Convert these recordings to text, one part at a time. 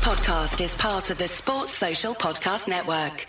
podcast is part of the Sports Social Podcast Network.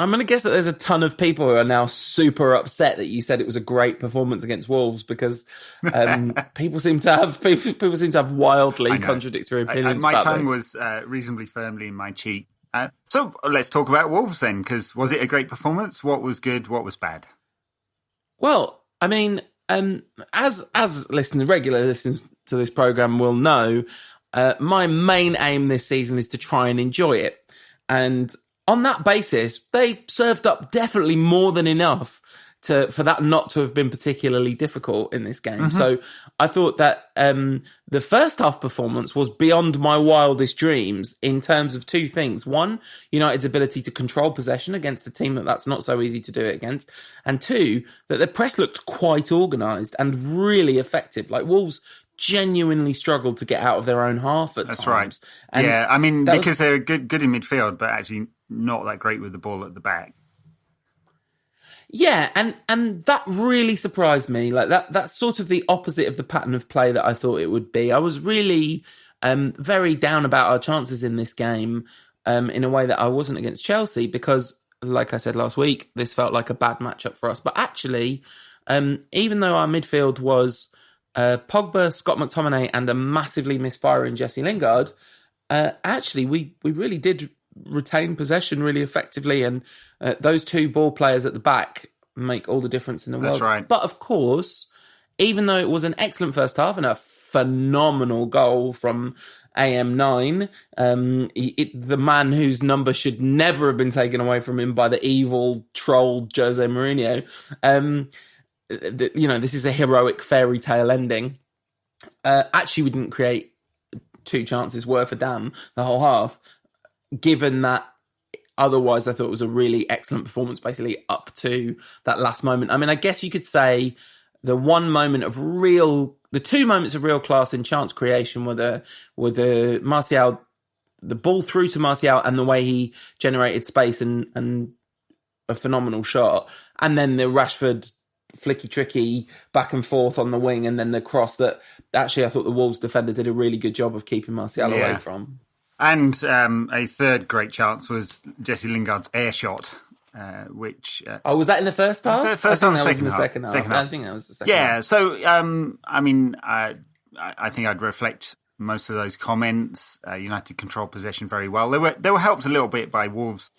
I'm going to guess that there's a ton of people who are now super upset that you said it was a great performance against Wolves, because people seem to have wildly contradictory opinions. My about tongue this. was reasonably firmly in my cheek. So let's talk about Wolves then, because was it a great performance? What was good? What was bad? Well, I mean, as regular listeners to this program will know, my main aim this season is to try and enjoy it, and on that basis, they served up definitely more than enough for that not to have been particularly difficult in this game. Mm-hmm. So I thought that the first half performance was beyond my wildest dreams in terms of two things. One, United's ability to control possession against a team that's not so easy to do it against. And two, that the press looked quite organised and really effective. Like, Wolves genuinely struggled to get out of their own half at times. That's right. And yeah, I mean, because they're good in midfield, but actually not that great with the ball at the back. Yeah, and that really surprised me. Like, that's sort of the opposite of the pattern of play that I thought it would be. I was really very down about our chances in this game in a way that I wasn't against Chelsea, because, like I said last week, this felt like a bad matchup for us. But actually, even though our midfield was Pogba, Scott McTominay, and a massively misfiring Jesse Lingard, actually we really did retain possession really effectively, and those two ball players at the back make all the difference in the world. That's right. But of course, even though it was an excellent first half and a phenomenal goal from AM9, the man whose number should never have been taken away from him by the evil troll Jose Mourinho, this is a heroic fairy tale ending. Actually, we didn't create two chances worth a damn the whole half, given that otherwise I thought it was a really excellent performance basically up to that last moment. I mean, I guess you could say the two moments of real class in chance creation were the Martial, the ball through to Martial and the way he generated space and a phenomenal shot, and then the Rashford flicky tricky back and forth on the wing, and then the cross that actually I thought the Wolves defender did a really good job of keeping Martial away from. And a third great chance was Jesse Lingard's air shot, which... was that in the first half? I think that was in the second half. I think that was the second half. Yeah, so, I mean, I think I'd reflect most of those comments. United controlled possession very well. They were helped a little bit by Wolves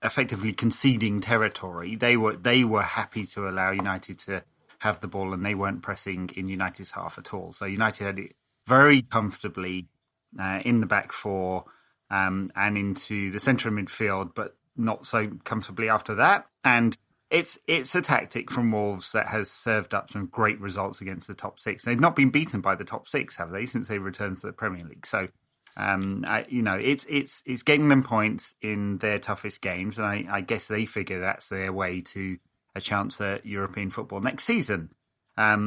effectively conceding territory. They were happy to allow United to have the ball, and they weren't pressing in United's half at all. So United had it very comfortably in the back four and into the centre of midfield, but not so comfortably after that. And it's a tactic from Wolves that has served up some great results against the top six. They've not been beaten by the top six, have they, since they returned to the Premier League? So, it's getting them points in their toughest games, and I guess they figure that's their way to a chance at European football next season.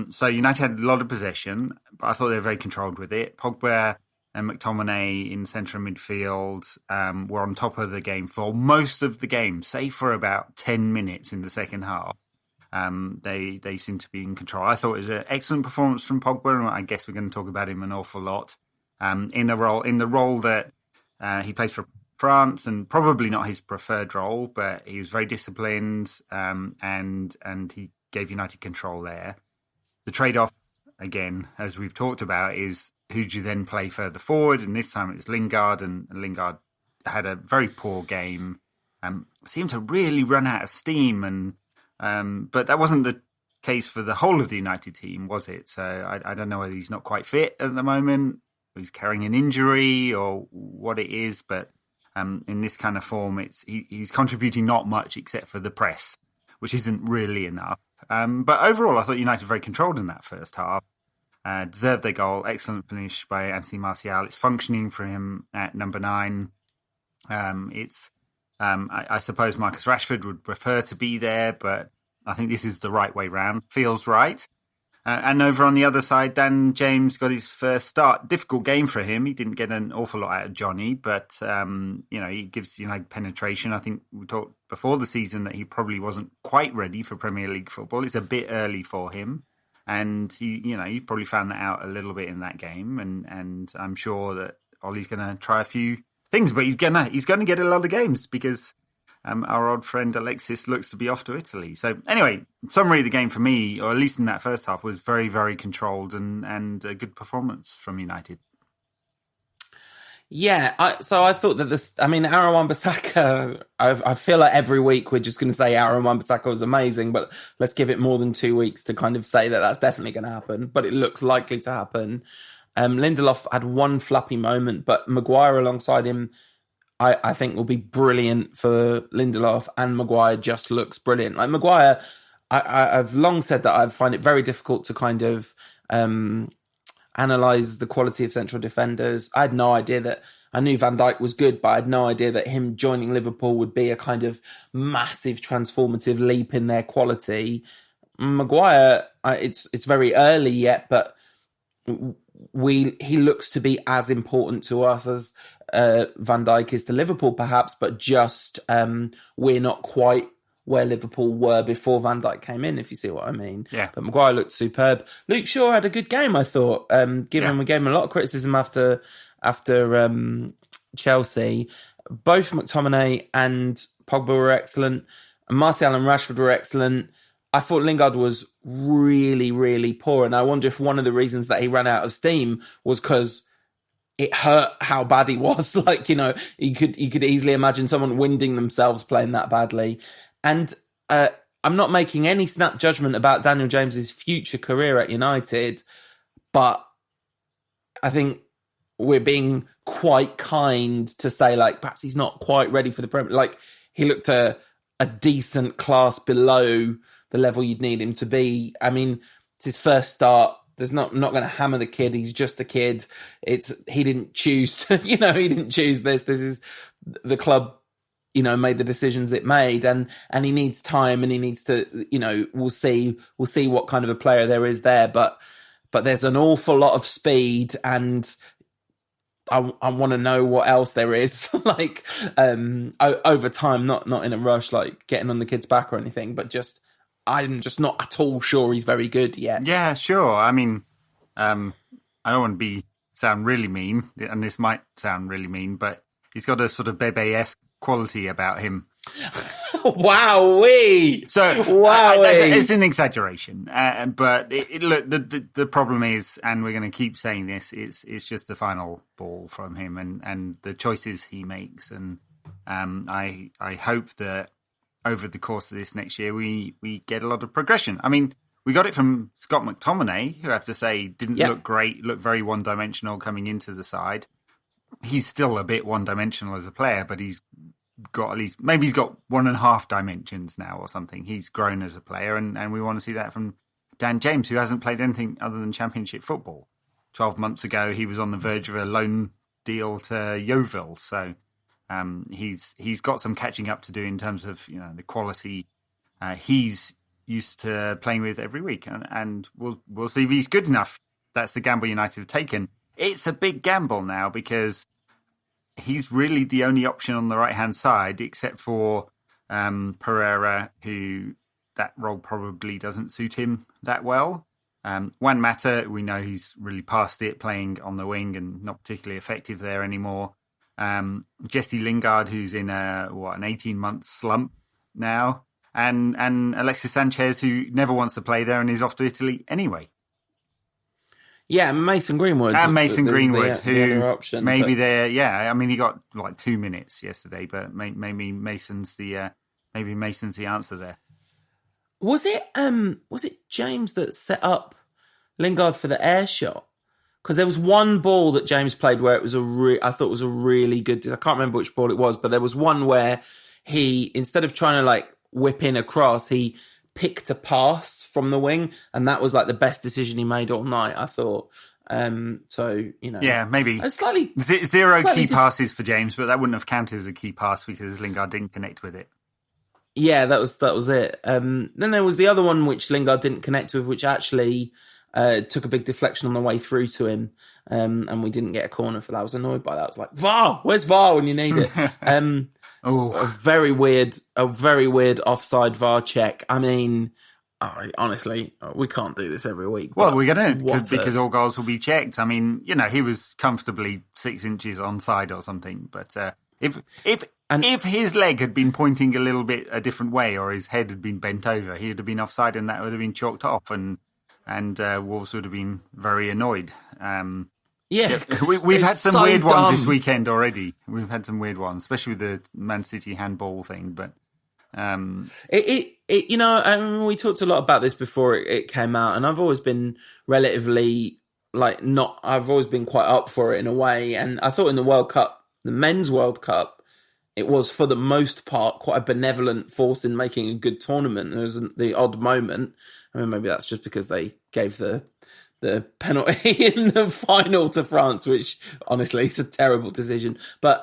So United had a lot of possession, but I thought they were very controlled with it. Pogba and McTominay in centre midfield were on top of the game for most of the game, save for about 10 minutes in the second half. They seemed to be in control. I thought it was an excellent performance from Pogba, and I guess we're going to talk about him an awful lot. In the role that he plays for France, and probably not his preferred role, but he was very disciplined, and he gave United control there. The trade-off, again, as we've talked about, is who do you then play further forward? And this time it was Lingard, and Lingard had a very poor game. Seemed to really run out of steam, but that wasn't the case for the whole of the United team, was it? So I don't know whether he's not quite fit at the moment, or he's carrying an injury, or what it is. But in this kind of form, he's contributing not much except for the press, which isn't really enough. But overall, I thought United were very controlled in that first half. Deserved their goal. Excellent finish by Anthony Martial. It's functioning for him at number 9. It's I suppose Marcus Rashford would prefer to be there, but I think this is the right way round. Feels right. And over on the other side, Dan James got his first start. Difficult game for him. He didn't get an awful lot out of Johnny, but he gives penetration. I think we talked before the season that he probably wasn't quite ready for Premier League football. It's a bit early for him, and he probably found that out a little bit in that game. And I'm sure that Ollie's going to try a few things, but he's gonna get a lot of games because our old friend Alexis looks to be off to Italy. So anyway, summary of the game for me, or at least in that first half, was very, very controlled and a good performance from United. Yeah, I thought that Aaron Wan-Bissaka, I feel like every week we're just going to say Aaron Wan-Bissaka was amazing, but let's give it more than 2 weeks to kind of say that that's definitely going to happen, but it looks likely to happen. Lindelof had one flappy moment, but Maguire alongside him, I think will be brilliant for Lindelof, and Maguire just looks brilliant. Like Maguire, I've long said that I find it very difficult to kind of analyse the quality of central defenders. I had no idea that, I knew Van Dijk was good, but I had no idea that him joining Liverpool would be a kind of massive transformative leap in their quality. Maguire, it's very early yet, but he looks to be as important to us as Van Dijk is to Liverpool, perhaps, but just we're not quite where Liverpool were before Van Dijk came in, if you see what I mean. Yeah. But Maguire looked superb. Luke Shaw had a good game, I thought. We gave him a lot of criticism after Chelsea. Both McTominay and Pogba were excellent. Martial and Rashford were excellent. I thought Lingard was really, really poor, and I wonder if one of the reasons that he ran out of steam was because it hurt how bad he was. You could easily imagine someone winding themselves playing that badly. And I'm not making any snap judgment about Daniel James's future career at United, but I think we're being quite kind to say, perhaps he's not quite ready for the Premier. He looked a decent class below the level you'd need him to be. I mean, it's his first start. There's not going to hammer the kid. He's just a kid. He didn't choose to, he didn't choose this. This is the club, made the decisions it made, and he needs time, and he needs to, we'll see what kind of a player there is there. But there's an awful lot of speed, and I want to know what else there is, over time, not in a rush, getting on the kid's back or anything, but I'm just not at all sure he's very good yet. Yeah, sure. I mean, I don't want to sound really mean, and this might sound really mean, but he's got a sort of Bebe-esque quality about him. Wowee! It's an exaggeration, but look, the problem is, and we're going to keep saying this, it's just the final ball from him and the choices he makes, and I hope that over the course of this next year, we get a lot of progression. I mean, we got it from Scott McTominay, who I have to say didn't look great, looked very one-dimensional coming into the side. He's still a bit one-dimensional as a player, but he's got at least, maybe he's got 1.5 dimensions now or something. He's grown as a player, and we want to see that from Dan James, who hasn't played anything other than Championship football. 12 months ago, he was on the verge of a loan deal to Yeovil, so he's got some catching up to do in terms of the quality he's used to playing with every week, and we'll see if he's good enough. That's the gamble United have taken. It's a big gamble now because he's really the only option on the right hand side, except for Pereira, who that role probably doesn't suit him that well. Juan Mata, we know he's really past it, playing on the wing and not particularly effective there anymore. Jesse Lingard, who's in an 18-month slump now, and Alexis Sanchez, who never wants to play there and is off to Italy anyway. Yeah, Mason Greenwood. And Mason Greenwood, the other option, maybe they're, I mean, he got 2 minutes yesterday, but maybe Mason's the answer there. Was it James that set up Lingard for the air shot? Because there was one ball that James played where it was I thought was a really good. I can't remember which ball it was, but there was one where he, instead of trying to whip in across, he picked a pass from the wing, and that was the best decision he made all night, I thought. So, Yeah, maybe. Slightly Zero key passes for James, but that wouldn't have counted as a key pass because Lingard didn't connect with it. Yeah, that was it. Then there was the other one which Lingard didn't connect with, which actually took a big deflection on the way through to him, and we didn't get a corner for that. I was annoyed by that. I was like, VAR, where's VAR when you need it? A very weird offside VAR check. I mean, honestly, we can't do this every week. Well, we're going to, because all goals will be checked. I mean, he was comfortably 6 inches onside or something, but if his leg had been pointing a little bit a different way or his head had been bent over, he would have been offside and that would have been chalked off and Wolves would have been very annoyed. We've had some weird ones this weekend already. We've had some weird ones, especially with the Man City handball thing. But we talked a lot about this before it came out, and I've always been relatively I've always been quite up for it in a way. And I thought in the World Cup, the Men's World Cup, it was for the most part quite a benevolent force in making a good tournament. There was the odd moment. I mean, maybe that's just because they gave the penalty in the final to France, which honestly is a terrible decision. But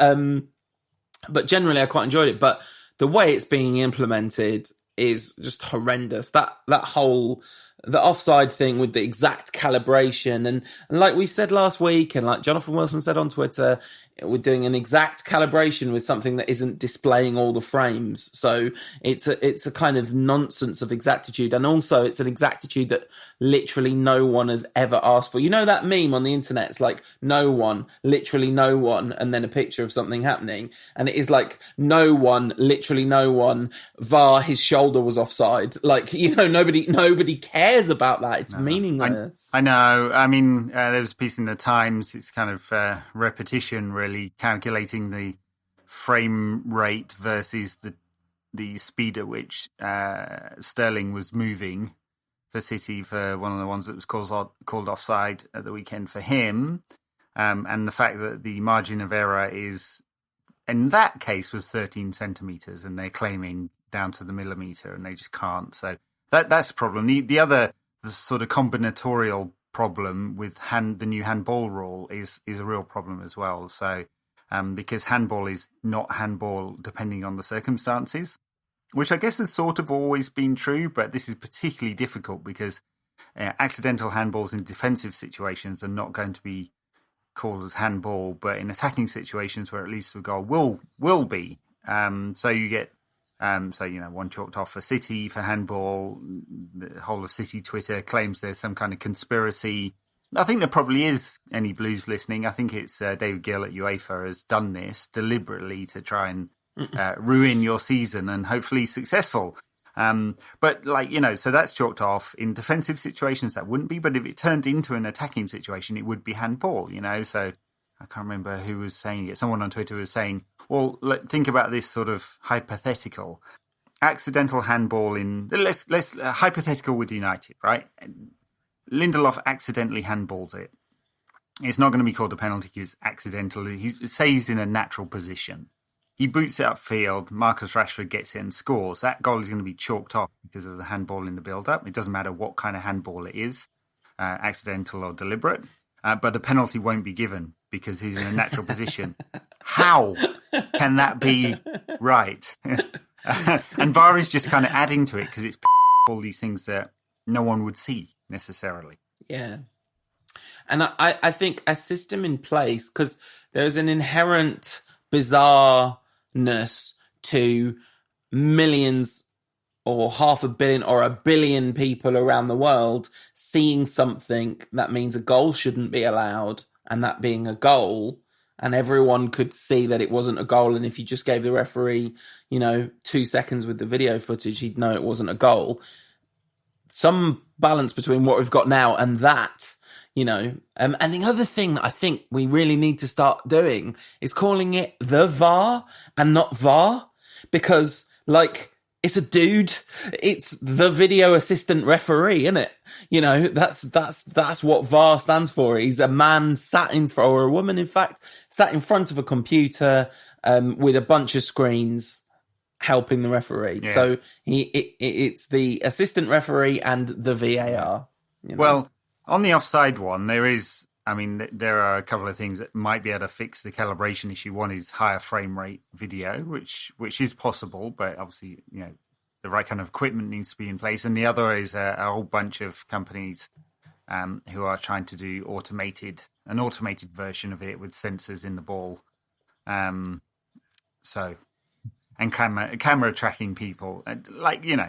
generally, I quite enjoyed it. But the way it's being implemented is just horrendous. The offside thing with the exact calibration, and like we said last week, and like Jonathan Wilson said on Twitter, we're doing an exact calibration with something that isn't displaying all the frames. So it's a kind of nonsense of exactitude, and also it's an exactitude that literally no one has ever asked for. You know that meme on the internet? It's like literally no one, and then a picture of something happening, and it is like literally no one. VAR, his shoulder was offside. Like, nobody cares about that. It's meaningless. I know. I mean, there was a piece in the Times. It's kind of repetition, really, calculating the frame rate versus the speed at which Sterling was moving for City for one of the ones that was called offside at the weekend for him, and the fact that the margin of error is, in that case, was 13 centimetres, and they're claiming down to the millimetre, and they just can't. So that's a problem. The sort of combinatorial problem with the new handball rule is a real problem as well. So because handball is not handball depending on the circumstances, which I guess has sort of always been true, but this is particularly difficult because accidental handballs in defensive situations are not going to be called as handball, but in attacking situations where it leads to a goal will be. So you get one chalked off for City for handball. The whole of City Twitter claims there's some kind of conspiracy. I think there probably is. Any Blues listening, I think it's David Gill at UEFA has done this deliberately to try and ruin your season, and hopefully successful. But so that's chalked off. In defensive situations that wouldn't be, but if it turned into an attacking situation, it would be handball, So I can't remember who was saying it. Someone on Twitter was saying, well, think about this sort of hypothetical. Accidental handball let's hypothetical with United, right? Lindelof accidentally handballs it. It's not going to be called a penalty because accidentally. He's in a natural position. He boots it upfield. Marcus Rashford gets it and scores. That goal is going to be chalked off because of the handball in the build-up. It doesn't matter what kind of handball it is, accidental or deliberate. But a penalty won't be given because he's in a natural position. How can that be right? And VAR is just kind of adding to it because it's all these things that no one would see necessarily. Yeah. And I think a system in place, because there's an inherent bizarreness to millions or 500 million or 1 billion people around the world seeing something that means a goal shouldn't be allowed, and that being a goal, and everyone could see that it wasn't a goal, and if you just gave the referee 2 seconds with the video footage, he'd know it wasn't a goal. Some balance between what we've got now and that, and the other thing that I think we really need to start doing is calling it the VAR and not VAR, because it's a dude. It's the video assistant referee, isn't it? That's what VAR stands for. He's a man or a woman, in fact, sat in front of a computer with a bunch of screens helping the referee. Yeah. So it's the assistant referee and the VAR. Well, on the offside one, there is I mean, there are a couple of things that might be able to fix the calibration issue. One is higher frame rate video, which is possible, but obviously, the right kind of equipment needs to be in place. And the other is a whole bunch of companies who are trying to do an automated version of it with sensors in the ball. And camera tracking people,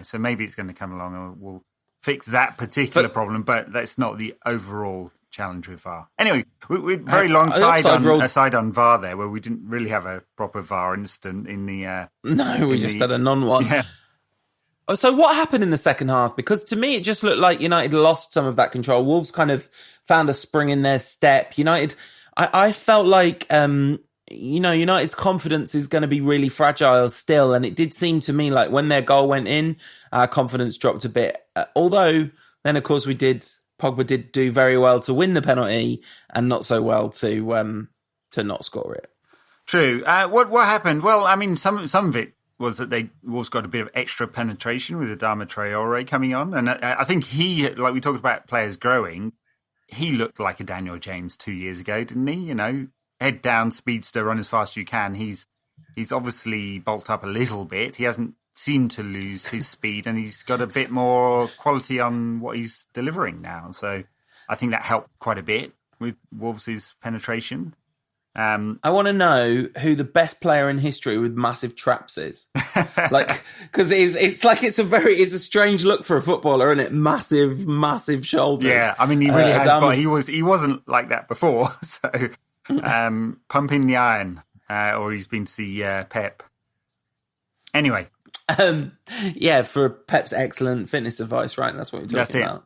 so maybe it's going to come along and we'll fix that particular problem, but that's not the overall challenge with VAR. Anyway, we're very long aside on VAR there, where we didn't really have a proper VAR incident in the... no, we just had a non-one. Yeah. So what happened in the second half? Because to me, it just looked like United lost some of that control. Wolves kind of found a spring in their step. United, I felt like... United's confidence is going to be really fragile still. And it did seem to me like when their goal went in, our confidence dropped a bit. Although then, of course, Pogba did do very well to win the penalty and not so well to not score it. True. What happened? Well, I mean, some of it was that Wolves got a bit of extra penetration with Adama Traore coming on. And I think he, like we talked about players growing, he looked like a Daniel James 2 years ago, didn't he? Head down, speedster, run as fast as you can. He's obviously bulked up a little bit. He hasn't seemed to lose his speed, and he's got a bit more quality on what he's delivering now. So I think that helped quite a bit with Wolves' penetration. I want to know who the best player in history with massive traps is. Because it's a strange look for a footballer, isn't it? Massive shoulders. Yeah, I mean, he really has, but he wasn't like that before. So pumping the iron, or he's been to see Pep. Anyway, for Pep's excellent fitness advice, right? That's what we're talking about.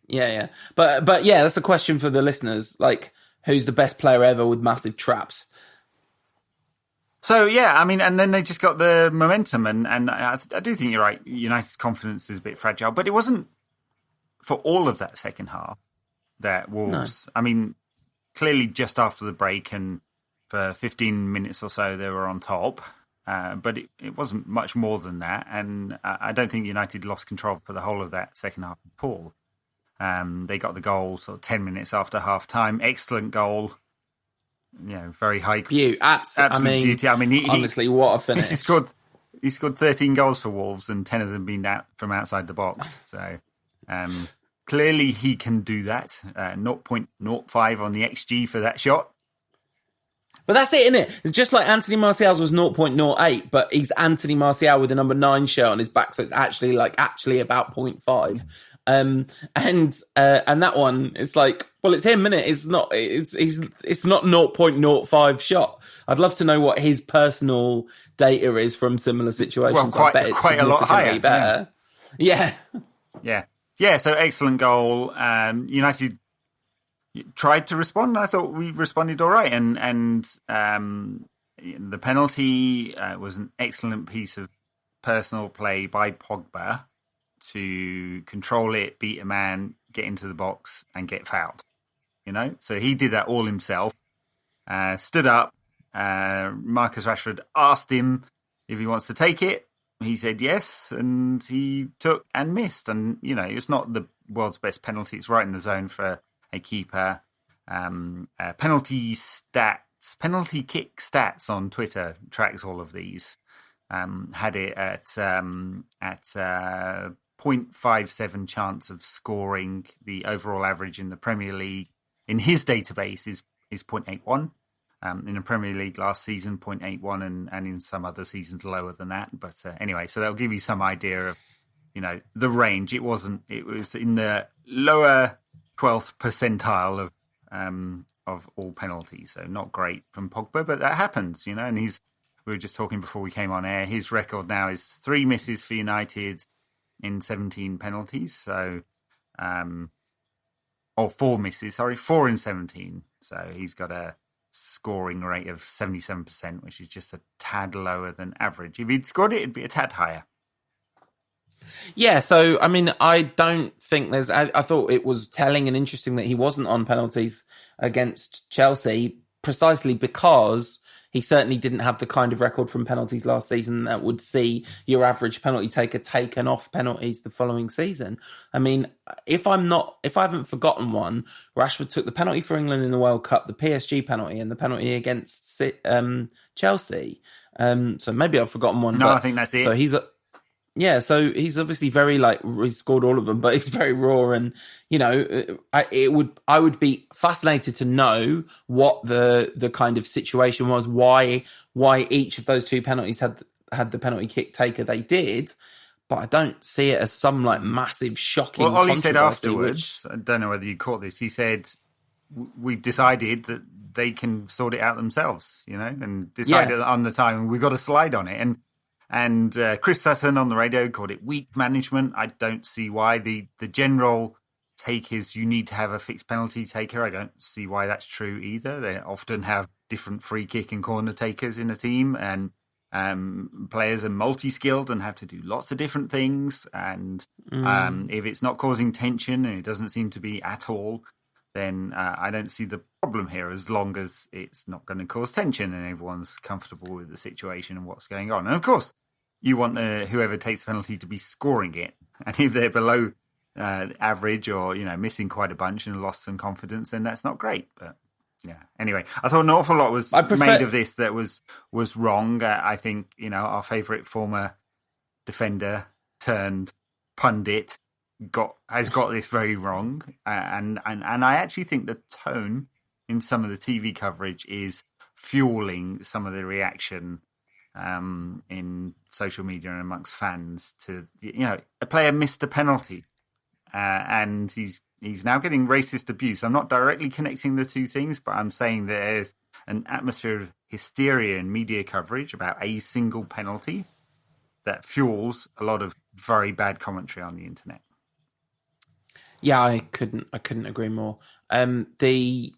Yeah. But yeah, that's a question for the listeners. Like, who's the best player ever with massive traps? So yeah, I mean, and then they just got the momentum, and I do think you're right. United's confidence is a bit fragile, but it wasn't for all of that second half that Wolves. No. I mean, clearly just after the break and for 15 minutes or so they were on top, but it wasn't much more than that. And I don't think United lost control for the whole of that second half at all. They got the goal sort of 10 minutes after half time. Excellent goal. Very high. Absolute beauty. I mean, honestly, what a finish. He scored 13 goals for Wolves and 10 of them being from outside the box. So clearly he can do that. 0.05 on the XG for that shot. But that's it, isn't it? Just like Anthony Martial's was 0.08, but he's Anthony Martial with a number 9 shirt on his back, so it's actually about 0.5. And that one, it's like, well, it's him, isn't it? It's not. It's not 0.05 shot. I'd love to know what his personal data is from similar situations. Well, I bet it's quite a lot higher. Better. Yeah. So excellent goal. United tried to respond. I thought we responded all right, and the penalty was an excellent piece of personal play by Pogba to control it, beat a man, get into the box, and get fouled. So he did that all himself. Stood up. Marcus Rashford asked him if he wants to take it. He said yes, and he took and missed. And, it's not the world's best penalty. It's right in the zone for a keeper. Penalty kick stats on Twitter tracks all of these. Had it at 0.57 chance of scoring. The overall average in the Premier League in his database is 0.81. In the Premier League last season, 0.81, and in some other seasons lower than that. But anyway, so that'll give you some idea of, the range. It was in the lower 12th percentile of all penalties. So not great from Pogba, but that happens, and we were just talking before we came on air. His record now is 3 misses for United in 17 penalties. So, 4 misses, 4 in 17. So he's got a scoring rate of 77%, which is just a tad lower than average. If he'd scored it, it'd be a tad higher. Yeah, so, I mean, I don't think I thought it was telling and interesting that he wasn't on penalties against Chelsea, precisely because he certainly didn't have the kind of record from penalties last season that would see your average penalty taker taken off penalties the following season. I mean, if I haven't forgotten one, Rashford took the penalty for England in the World Cup, the PSG penalty, and the penalty against Chelsea. So maybe I've forgotten one. No, I think that's it. So he's obviously very he's scored all of them, but he's very raw, and I would be fascinated to know what the kind of situation was, why each of those two penalties had the penalty kick taker they did, but I don't see it as some massive shocking. Well, Ollie said afterwards, I don't know whether you caught this. He said, "We've decided that they can sort it out themselves, and decided on the time, and we've got to slide on it." And Chris Sutton on the radio called it weak management. I don't see why. The general take is you need to have a fixed penalty taker. I don't see why that's true either. They often have different free kick and corner takers in a team, and players are multi-skilled and have to do lots of different things. And if it's not causing tension, and it doesn't seem to be at all, then I don't see the problem here, as long as it's not going to cause tension and everyone's comfortable with the situation and what's going on. And of course, you want whoever takes the penalty to be scoring it. And if they're below average or missing quite a bunch and lost some confidence, then that's not great. But yeah, anyway, I thought an awful lot was made of this that was wrong. I think our favourite former defender turned pundit has got this very wrong, and I actually think the tone in some of the TV coverage is fueling some of the reaction in social media and amongst fans to a player missed a penalty, and he's now getting racist abuse. I'm not directly connecting the two things, but I'm saying there's an atmosphere of hysteria in media coverage about a single penalty that fuels a lot of very bad commentary on the internet. Yeah, I couldn't agree more. The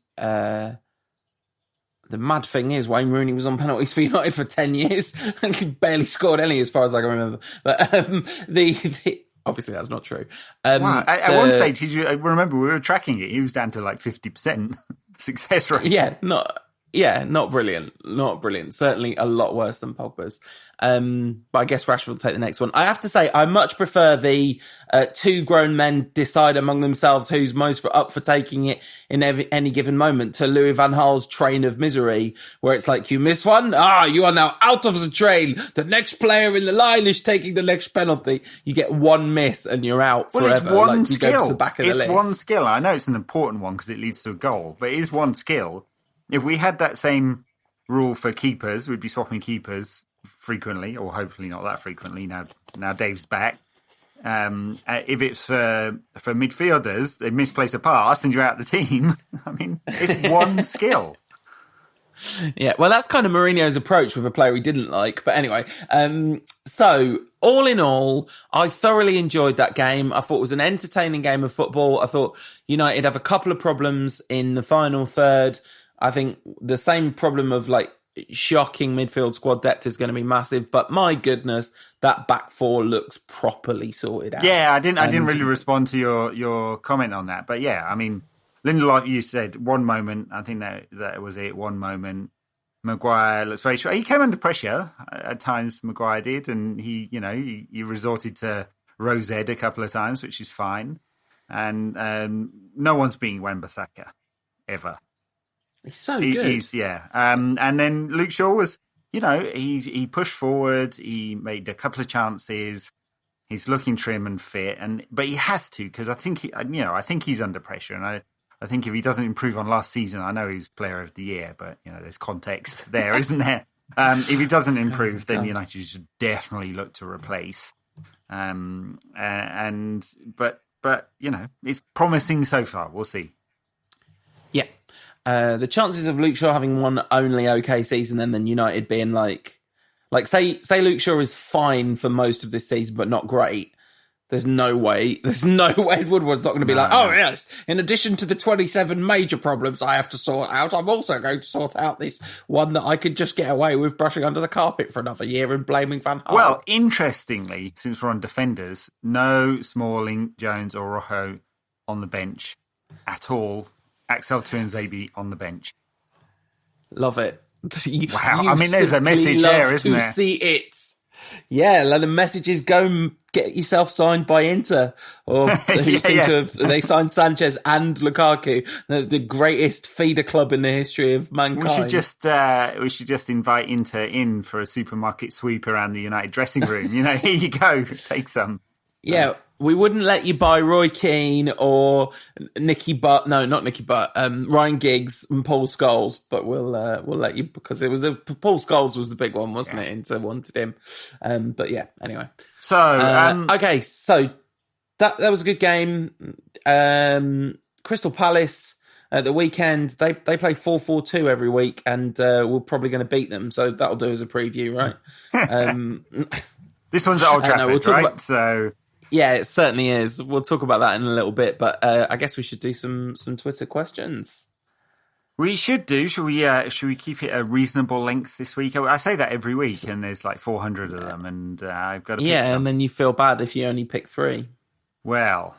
mad thing is Wayne Rooney was on penalties for United for 10 years and he barely scored any, as far as I can remember. But obviously that's not true. Wow. At one stage, remember we were tracking it. He was down to 50% success rate. Not brilliant. Not brilliant. Certainly a lot worse than Pogba's. But I guess Rashford will take the next one. I have to say, I much prefer the two grown men decide among themselves who's most up for taking it in any given moment to Louis van Gaal's train of misery, where it's you miss one? You are now out of the train. The next player in the line is taking the next penalty. You get one miss and you're out forever. It's one skill. You go to the back of the list. One skill. I know it's an important one because it leads to a goal, but it is one skill. If we had that same rule for keepers, we'd be swapping keepers frequently, or hopefully not that frequently. Now Dave's back. If it's for midfielders, they misplace a pass and you're out the team. I mean, it's one skill. Yeah, well, that's kind of Mourinho's approach with a player he didn't like. But anyway, so all in all, I thoroughly enjoyed that game. I thought it was an entertaining game of football. I thought United have a couple of problems in the final third. I think the same problem of shocking midfield squad depth is going to be massive, but my goodness, that back four looks properly sorted out. Yeah, I didn't really respond to your comment on that, but yeah, I mean, Lindelof, you said one moment. I think that was it. One moment. Maguire looks very strong. He came under pressure at times. Maguire did, and he resorted to Rose Ed a couple of times, which is fine. And no one's beating Wan-Bissaka ever. He's so good. And then Luke Shaw was, he pushed forward. He made a couple of chances. He's looking trim and fit, but he has to, because I think he's under pressure. And I think if he doesn't improve on last season, I know he's Player of the Year, but there's context there, isn't there? If he doesn't improve, then United should definitely look to replace. But it's promising so far. We'll see. Yeah. The chances of Luke Shaw having one only okay season and then United being say Luke Shaw is fine for most of this season but not great. There's no way Woodward's not going to be oh yes, in addition to the 27 major problems I have to sort out, I'm also going to sort out this one that I could just get away with brushing under the carpet for another year and blaming Van Gaal. Well, interestingly, since we're on defenders, no Smalling, Jones or Rojo on the bench at all. Axel Tuanzebe on the bench. Love it. Wow. I mean, there's a message there, isn't there? To see it. Yeah, like the messages go and get yourself signed by Inter, or they signed Sanchez and Lukaku, the greatest feeder club in the history of mankind. We should just invite Inter in for a supermarket sweep around the United dressing room. Here you go, take some. Yeah, we wouldn't let you buy Roy Keane or Ryan Giggs and Paul Scholes, but we'll let you, because Paul Scholes was the big one, wasn't it? Inter wanted him. But yeah, anyway. So okay, so that was a good game. Crystal Palace at the weekend, they play 4-4-2 every week, and we're probably going to beat them. So that'll do as a preview, right? This one's at Old Trafford, right? Yeah, it certainly is. We'll talk about that in a little bit, but I guess we should do some Twitter questions. We should do. Should we keep it a reasonable length this week? I say that every week, and there's like 400 of them, and I've got to pick some. And then you feel bad if you only pick 3. Well,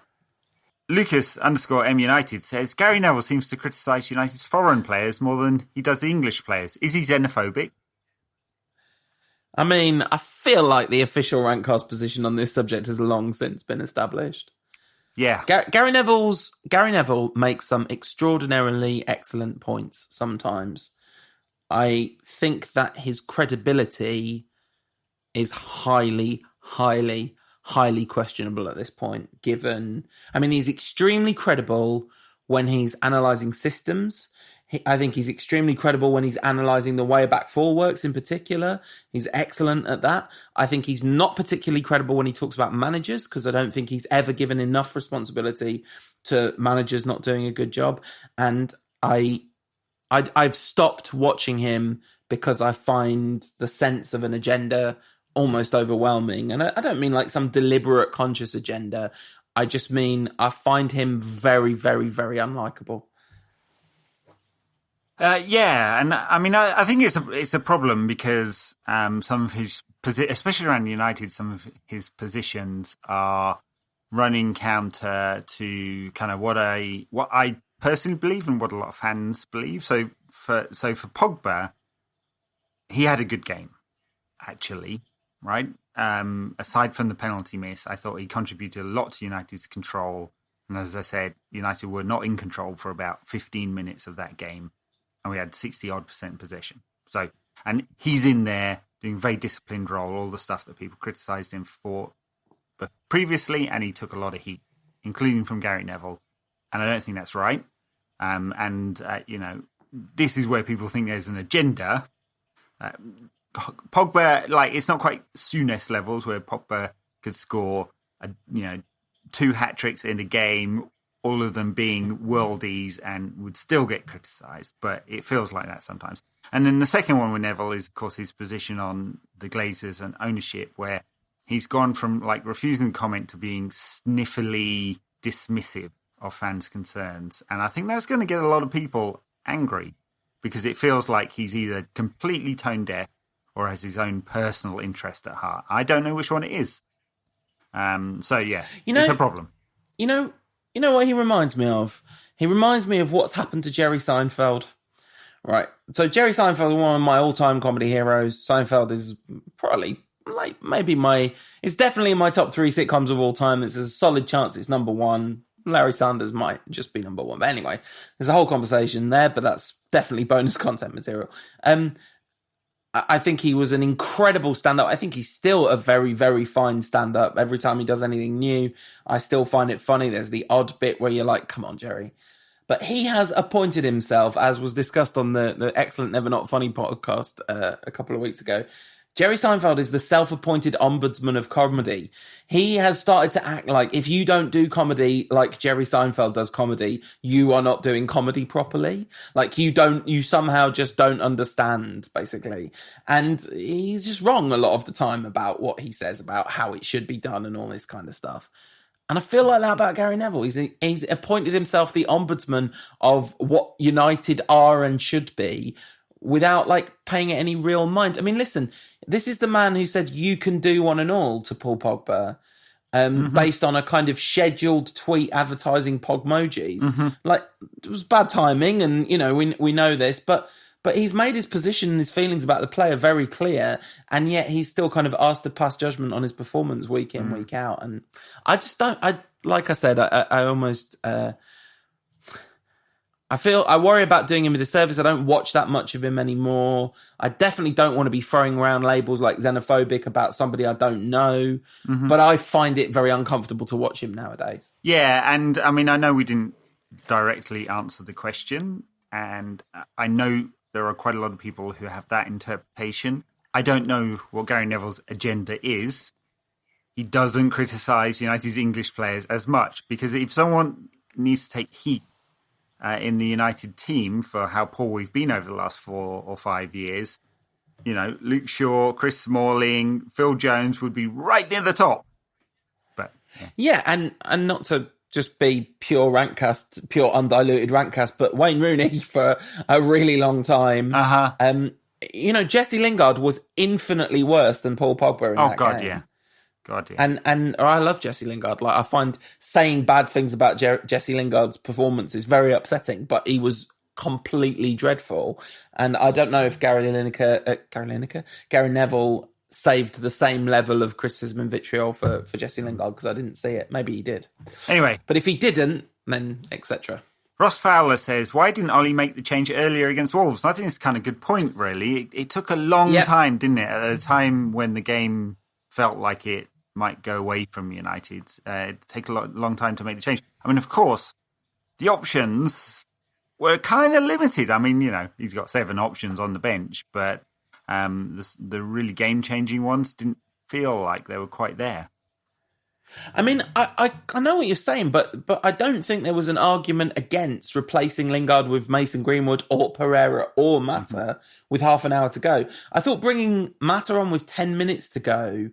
Lucas_M United says, Gary Neville seems to criticise United's foreign players more than he does the English players. Is he xenophobic? I mean, I feel like the official Rantcast position on this subject has long since been established. Yeah. Gary Neville makes some extraordinarily excellent points sometimes. I think that his credibility is highly, highly, highly questionable at this point, given... I mean, he's extremely credible when he's analysing systems. I think he's extremely credible when he's analysing the way a back four works in particular. He's excellent at that. I think he's not particularly credible when he talks about managers, because I don't think he's ever given enough responsibility to managers not doing a good job. And I've stopped watching him because I find the sense of an agenda almost overwhelming. And I don't mean like some deliberate conscious agenda. I just mean I find him very, very, very unlikable. And I mean, I think it's a problem because some of his especially around United, some of his positions are running counter to kind of what I personally believe and what a lot of fans believe. So for Pogba, he had a good game, actually, right? Aside from the penalty miss, I thought he contributed a lot to United's control. And as I said, United were not in control for about 15 minutes of that game. And we had 60-odd% possession. So, and he's in there doing a very disciplined role, all the stuff that people criticised him for but previously, and he took a lot of heat, including from Gary Neville. And I don't think that's right. This is where people think there's an agenda. Pogba, it's not quite Souness levels where Pogba could score, 2 hat-tricks in a game, all of them being worldies, and would still get criticised, but it feels like that sometimes. And then the second one with Neville is, of course, his position on the Glazers and ownership, where he's gone from refusing to comment to being sniffily dismissive of fans' concerns. And I think that's going to get a lot of people angry, because it feels like he's either completely tone deaf or has his own personal interest at heart. I don't know which one it is. It's a problem. You know what he reminds me of? He reminds me of what's happened to Jerry Seinfeld. Right. So Jerry Seinfeld is one of my all-time comedy heroes. Seinfeld is probably it's definitely in my top 3 sitcoms of all time. There's a solid chance it's number 1. Larry Sanders might just be number 1. But anyway, there's a whole conversation there, but that's definitely bonus content material. I think he was an incredible stand-up. I think he's still a very, very fine stand-up. Every time he does anything new, I still find it funny. There's the odd bit where you're like, come on, Jerry. But he has appointed himself, as was discussed on the excellent Never Not Funny podcast a couple of weeks ago. Jerry Seinfeld is the self-appointed ombudsman of comedy. He has started to act like if you don't do comedy like Jerry Seinfeld does comedy, you are not doing comedy properly. Like you somehow just don't understand, basically. And he's just wrong a lot of the time about what he says about how it should be done and all this kind of stuff. And I feel like that about Gary Neville. He's appointed himself the ombudsman of what United are and should be, without paying it any real mind. I mean, listen, this is the man who said you can do one and all to Paul Pogba, based on a kind of scheduled tweet advertising Pogmojis. It was bad timing, and we know this, but But he's made his position and his feelings about the player very clear, and yet he's still kind of asked to pass judgment on his performance week in, week out. And I just don't. Like I said, I almost. I worry about doing him a disservice. I don't watch that much of him anymore. I definitely don't want to be throwing around labels like xenophobic about somebody I don't know. But I find it very uncomfortable to watch him nowadays. Yeah, and I mean, I know we didn't directly answer the question, and I know there are quite a lot of people who have that interpretation. I don't know what Gary Neville's agenda is. He doesn't criticise United's English players as much, because if someone needs to take heat in the United team for how poor we've been over the last 4 or 5 years, Luke Shaw, Chris Smalling, Phil Jones would be right near the top. But yeah, and not to just be pure undiluted rantcast, but Wayne Rooney for a really long time. Jesse Lingard was infinitely worse than Paul Pogba in that game. God, yeah. And I love Jesse Lingard. Like, I find saying bad things about Jesse Lingard's performance is very upsetting, but he was completely dreadful. And I don't know if Gary Neville saved the same level of criticism and vitriol for Jesse Lingard, because I didn't see it. Maybe he did. Anyway. But if he didn't, then etc. Ross Fowler says, why didn't Ollie make the change earlier against Wolves? And I think it's kind of a good point, really. It took a long time, didn't it? At a time when the game felt like it might go away from United. It'd take a long time to make the change. I mean, of course, the options were kind of limited. I mean, he's got 7 options on the bench, but the really game-changing ones didn't feel like they were quite there. I mean, I know what you're saying, but I don't think there was an argument against replacing Lingard with Mason Greenwood or Pereira or Mata with half an hour to go. I thought bringing Mata on with 10 minutes to go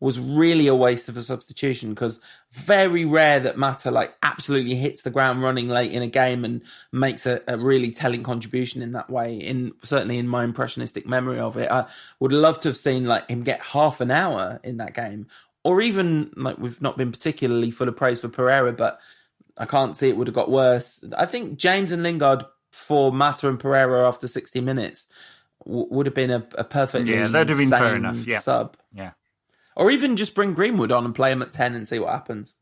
was really a waste of a substitution, because very rare that Mata absolutely hits the ground running late in a game and makes a really telling contribution in that way. Certainly in my impressionistic memory of it, I would love to have seen him get half an hour in that game, or even we've not been particularly full of praise for Pereira, but I can't see it would have got worse. I think James and Lingard for Mata and Pereira after 60 minutes would have been a perfectly that'd have been fair enough. Sub. Yeah. Or even just bring Greenwood on and play him at 10 and see what happens.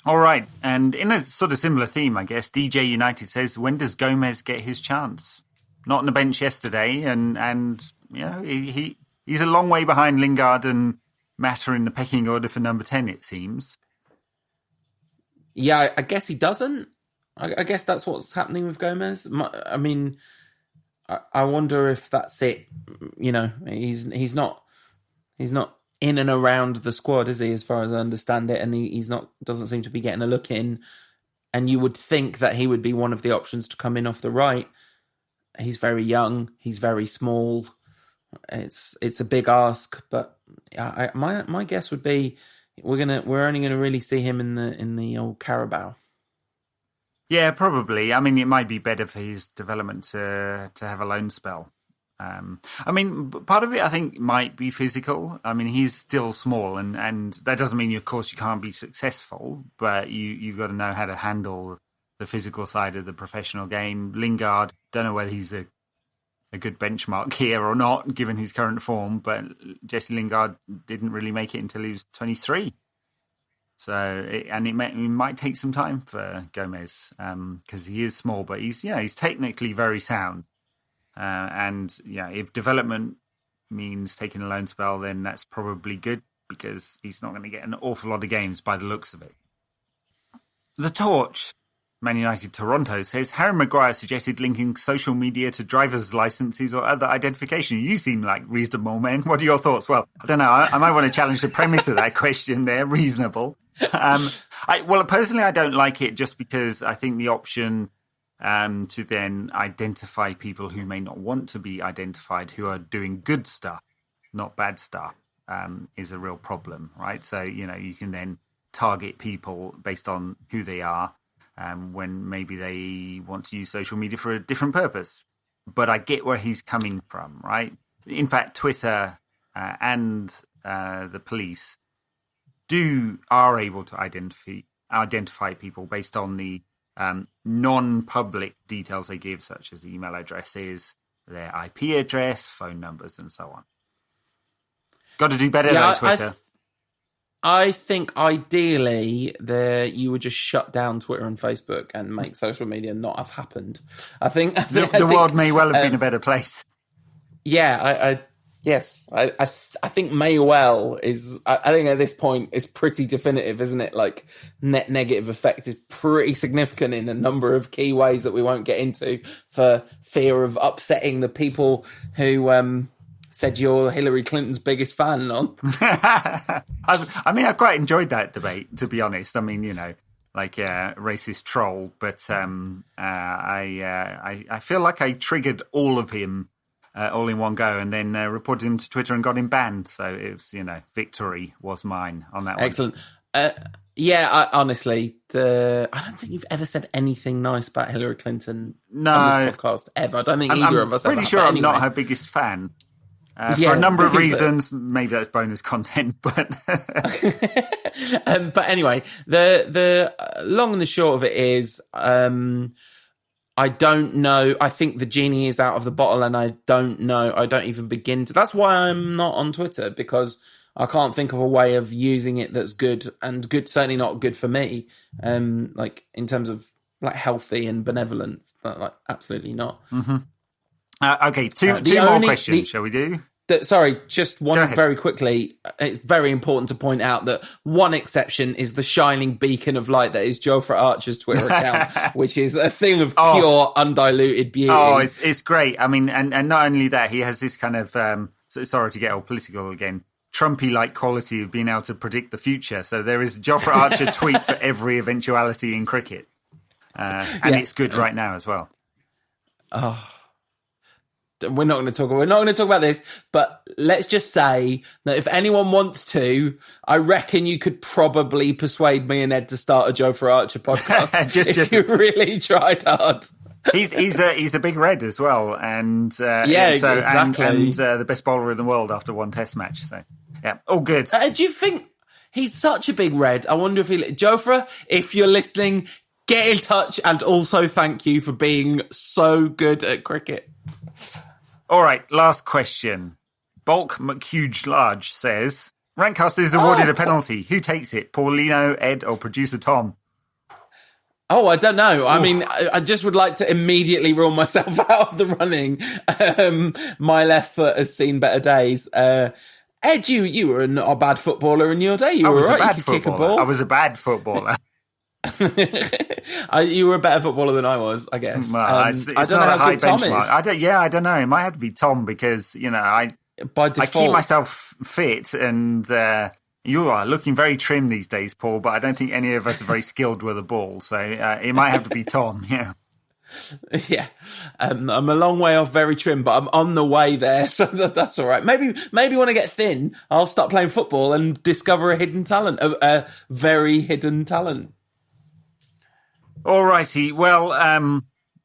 All right. And in a sort of similar theme, I guess, DJ United says, when does Gomez get his chance? Not on the bench yesterday. And he's a long way behind Lingard and Mata in the pecking order for number 10, it seems. Yeah, I guess he doesn't. I guess that's what's happening with Gomez. I mean, I wonder if that's it. He's not in and around the squad, is he, as far as I understand it? And he's not, doesn't seem to be getting a look in. And you would think that he would be one of the options to come in off the right. He's very young. He's very small. It's a big ask, but my guess would be we're only gonna really see him in the old Carabao. Yeah, probably. I mean, it might be better for his development to have a loan spell. I mean, part of it, I think, might be physical. I mean, he's still small, and that doesn't mean, of course, you can't be successful, but you've got to know how to handle the physical side of the professional game. Lingard, don't know whether he's a good benchmark here or not, given his current form, but Jesse Lingard didn't really make it until he was 23. So, it might take some time for Gomez, because he is small, but he's technically very sound. If development means taking a loan spell, then that's probably good, because he's not going to get an awful lot of games by the looks of it. The Torch, Man United Toronto, says Harry Maguire suggested linking social media to driver's licenses or other identification. You seem like reasonable men. What are your thoughts? Well, I don't know. I might want to challenge the premise of that question there. Reasonable. Personally, I don't like it, just because I think the option to then identify people who may not want to be identified, who are doing good stuff, not bad stuff, is a real problem, right? So, you can then target people based on who they are, when maybe they want to use social media for a different purpose. But I get where he's coming from, right? In fact, Twitter and the police are able to identify people based on the non-public details they give, such as email addresses, their IP address, phone numbers, and so on. Got to do better though, Twitter. I think ideally you would just shut down Twitter and Facebook and make social media not have happened. I think the world may well have been a better place. Yeah, I think may well is. I think at this point it's pretty definitive, isn't it? Like net negative effect is pretty significant in a number of key ways that we won't get into for fear of upsetting the people who said you're Hillary Clinton's biggest fan on. I mean, I quite enjoyed that debate, to be honest. I mean, like a racist troll, but I feel like I triggered all of him all in one go, and then reported him to Twitter and got him banned. So it was, victory was mine on that one. Excellent. Honestly, I don't think you've ever said anything nice about Hillary Clinton on this podcast ever. I don't think either of us ever. I'm pretty sure I'm not her biggest fan. For a number of reasons, maybe that's bonus content, but but anyway, the long and the short of it is, I don't know. I think the genie is out of the bottle, and I don't know. I don't even begin to. That's why I'm not on Twitter, because I can't think of a way of using it that's good, and good. Certainly not good for me. Like in terms of like healthy and benevolent, like absolutely not. Mm-hmm. Okay, two more questions, shall we do? Sorry, just one very quickly. It's very important to point out that one exception is the shining beacon of light that is Jofra Archer's Twitter account, which is a thing of pure, undiluted beauty. Oh, it's great. I mean, and not only that, he has this kind of, sorry to get all political again, Trumpy-like quality of being able to predict the future. So there is a Jofra Archer tweet for every eventuality in cricket. And it's good right now as well. Oh. We're not going to talk about this, but let's just say that if anyone wants to, I reckon you could probably persuade me and Ed to start a Jofra Archer podcast if you really tried hard. He's a big red as well, and exactly, and the best bowler in the world after one Test match. So yeah, all good. Do you think he's such a big red? I wonder if Jofra, if you're listening, get in touch, and also thank you for being so good at cricket. All right, last question. Bulk McHuge Large says, Rantcast is awarded a penalty. Who takes it? Paulino, Ed, or producer Tom? Oh, I don't know. I mean, I just would like to immediately rule myself out of the running. My left foot has seen better days. Ed, you were not a bad footballer in your day. You were right. You could kick a ball. I was a bad footballer. You were a better footballer than I was, I guess. It's I don't know how good Tom is. I don't know. It might have to be Tom because, I keep myself fit, and you are looking very trim these days, Paul, but I don't think any of us are very skilled with a ball. So it might have to be Tom, yeah. Yeah, I'm a long way off very trim, but I'm on the way there, so that's all right. Maybe when I get thin, I'll start playing football and discover a hidden talent, a very hidden talent. All righty. Well,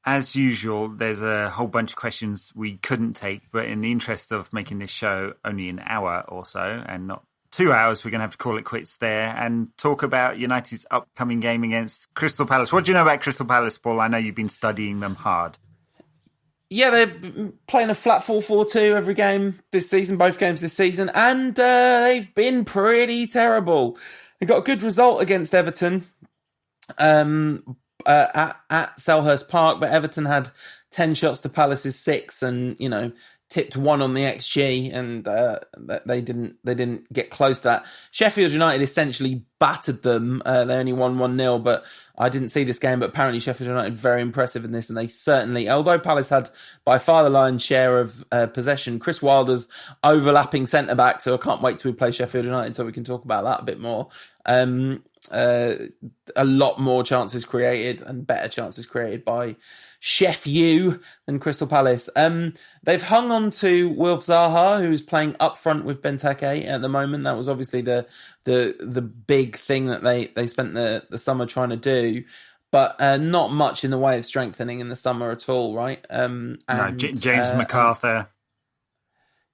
as usual, there's a whole bunch of questions we couldn't take, but in the interest of making this show only an hour or so and not 2 hours, we're going to have to call it quits there and talk about United's upcoming game against Crystal Palace. What do you know about Crystal Palace, Paul? I know you've been studying them hard. Yeah, they're playing a flat 4-4-2 every game this season, both games this season, and they've been pretty terrible. They got a good result against Everton at Selhurst Park, but Everton had 10 shots to Palace's 6 and, tipped 1 on the XG, and they didn't get close to that. Sheffield United essentially battered them. They only won 1-0, but I didn't see this game, but apparently Sheffield United very impressive in this, and they certainly, although Palace had by far the lion's share of possession, Chris Wilder's overlapping centre-back, so I can't wait till we play Sheffield United so we can talk about that a bit more. A lot more chances created and better chances created by Chef U than Crystal Palace. They've hung on to Wilf Zaha, who's playing up front with Benteke at the moment. That was obviously the big thing that they spent the summer trying to do, but not much in the way of strengthening in the summer at all, right? James MacArthur.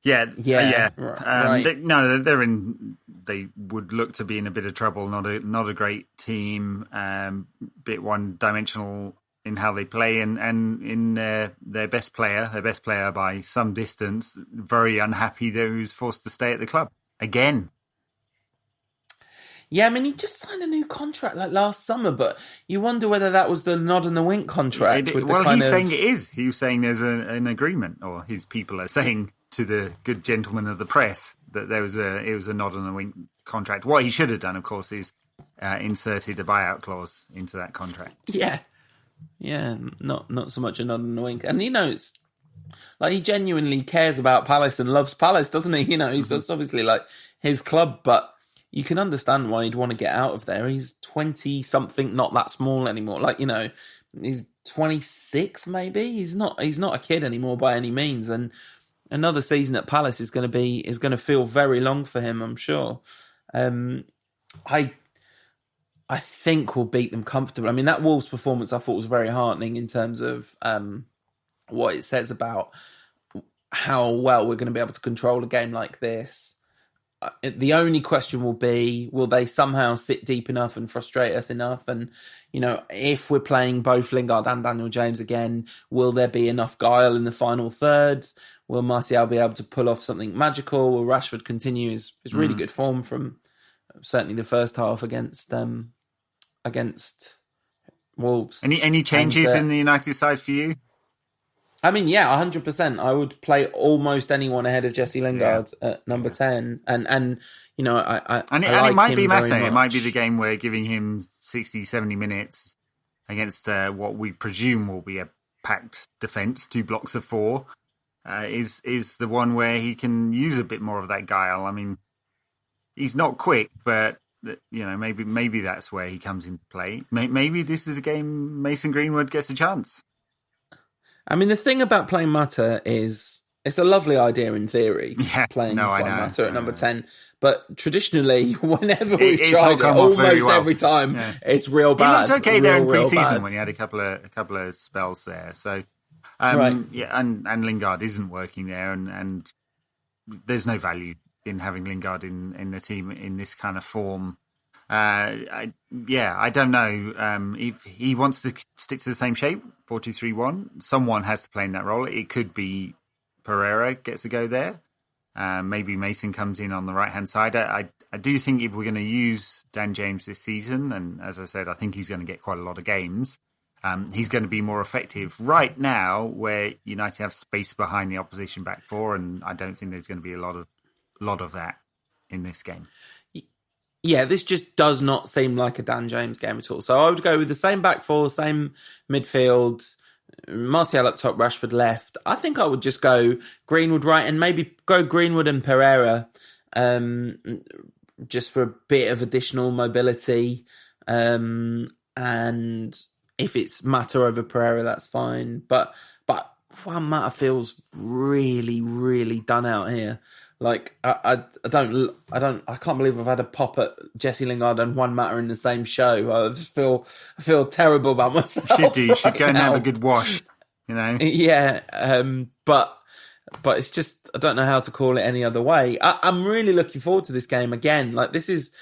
Yeah, Yeah, right. They're in. They would look to be in a bit of trouble. Not a great team. Bit one-dimensional in how they play, and in their best player by some distance, very unhappy that he was forced to stay at the club again. Yeah, I mean, he just signed a new contract like last summer, but you wonder whether that was the nod and the wink contract. He's saying it is. He was saying there's an agreement, or his people are saying to the good gentleman of the press that it was a nod and a wink contract. What he should have done, of course, is inserted a buyout clause into that contract. Yeah, not so much a nod and a wink. And he knows, like, he genuinely cares about Palace and loves Palace, doesn't he? He's that's obviously like his club, but you can understand why he'd want to get out of there. He's 20-something, not that small anymore. Like, he's 26 maybe. He's not a kid anymore by any means. And another season at Palace is going to feel very long for him, I'm sure. I think we'll beat them comfortably. I mean, that Wolves performance I thought was very heartening in terms of what it says about how well we're going to be able to control a game like this. The only question will be, will they somehow sit deep enough and frustrate us enough? And, if we're playing both Lingard and Daniel James again, will there be enough guile in the final third? Will Martial be able to pull off something magical? Will Rashford continue his really good form from certainly the first half against Wolves? Any changes in the United side for you? I mean, yeah, 100%. I would play almost anyone ahead of Jesse Lingard at number 10. And it might be Mate. It might be the game where giving him 60, 70 minutes against what we presume will be a packed defence, 2 blocks of 4, is the one where he can use a bit more of that guile. I mean, he's not quick, but maybe that's where he comes into play. Maybe this is a game Mason Greenwood gets a chance. I mean, the thing about playing Mata is it's a lovely idea in theory, playing Mata at number 10. But traditionally, whenever we've tried it, almost every time, it's real bad. He looked okay there in pre-season when he had a couple of spells there. So, and Lingard isn't working there, and there's no value in having Lingard in the team in this kind of form. I don't know if he wants to stick to the same shape, 4-2-3-1. Someone has to play in that role. It could be Pereira gets to go there. Maybe Mason comes in on the right-hand side. I do think if we're going to use Dan James this season, and as I said, I think he's going to get quite a lot of games, he's going to be more effective right now where United have space behind the opposition back four, and I don't think there's going to be a lot of that in this game. Yeah, this just does not seem like a Dan James game at all. So I would go with the same back four, same midfield, Martial up top, Rashford left. I think I would just go Greenwood right and maybe go Greenwood and Pereira just for a bit of additional mobility. And if it's Mata over Pereira, that's fine. But Juan Mata feels really, really done out here. Like I can't believe I've had a pop at Jesse Lingard and Juan Mata in the same show. I just feel terrible about myself. You should go and have a good wash, Yeah, but it's just I don't know how to call it any other way. I'm really looking forward to this game again. Like this is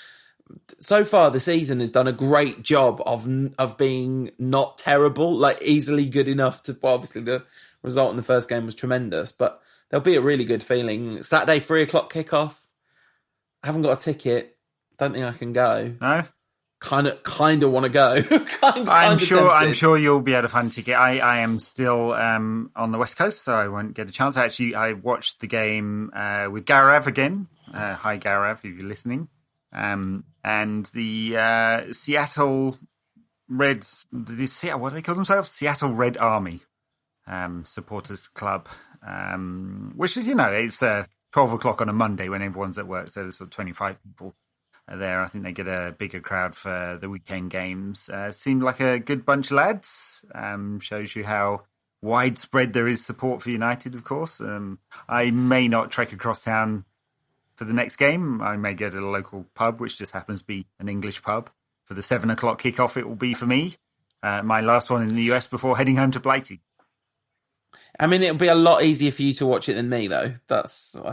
so far the season has done a great job of being not terrible, like easily good enough to. Well, obviously the result in the first game was tremendous, but there'll be a really good feeling. Saturday, 3:00 kickoff. I haven't got a ticket. Don't think I can go. No? Kind of want to go. I'm sure you'll be able to find a ticket. I am still on the West Coast, so I won't get a chance. Actually, I watched the game with Gaurav again. Hi, Gaurav, if you're listening. And the Seattle Reds, what do they call themselves? Seattle Red Army supporters club. Which is, it's 12 o'clock on a Monday when everyone's at work, so there's sort of 25 people there. I think they get a bigger crowd for the weekend games. Seemed like a good bunch of lads. Shows you how widespread there is support for United, of course. I may not trek across town for the next game. I may go to the local pub, which just happens to be an English pub. For the 7 o'clock kickoff, it will be for me. My last one in the US before heading home to Blighty. I mean, it'll be a lot easier for you to watch it than me, though. I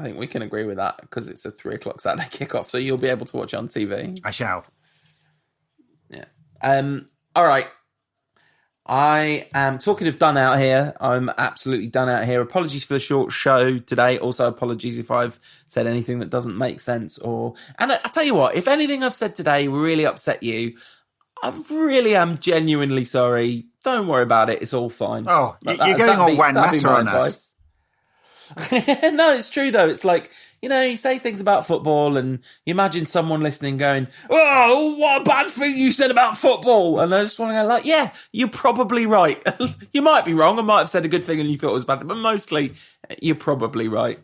think we can agree with that, because it's a 3:00 Saturday kickoff, so you'll be able to watch it on TV. I shall. Yeah. All right. I am talking of done out here. I'm absolutely done out here. Apologies for the short show today. Also, apologies if I've said anything that doesn't make sense. And I tell you what, if anything I've said today really upset you, I really am genuinely sorry. Don't worry about it. It's all fine. Oh, you're going all Juan Mata on us. No, it's true though. It's like, you say things about football and you imagine someone listening going, oh, what a bad thing you said about football. And I just want to go like, yeah, you're probably right. You might be wrong. I might have said a good thing and you thought it was bad, but mostly you're probably right.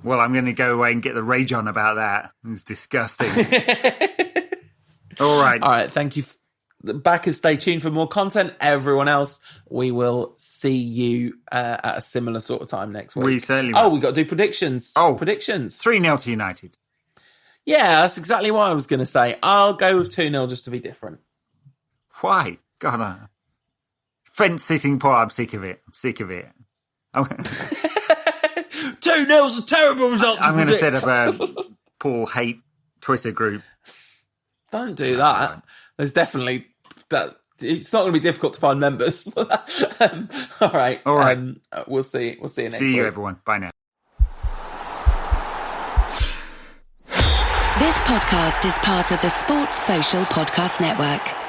Well, I'm going to go away and get the rage on about that. It was disgusting. All right. Thank you. Back and stay tuned for more content. Everyone else, we will see you at a similar sort of time next week. We certainly will. Oh, we got to do predictions. Predictions. 3-0 to United. Yeah, that's exactly what I was going to say. I'll go with 2-0 just to be different. Why? God, fence-sitting Paul, I'm sick of it. 2-0's a terrible result to I'm going to predict. set up a Paul hate Twitter group. Don't do that. There's definitely that. It's not going to be difficult to find members. All right. We'll see. We'll see you next week. See you, everyone. Bye now. This podcast is part of the Sports Social Podcast Network.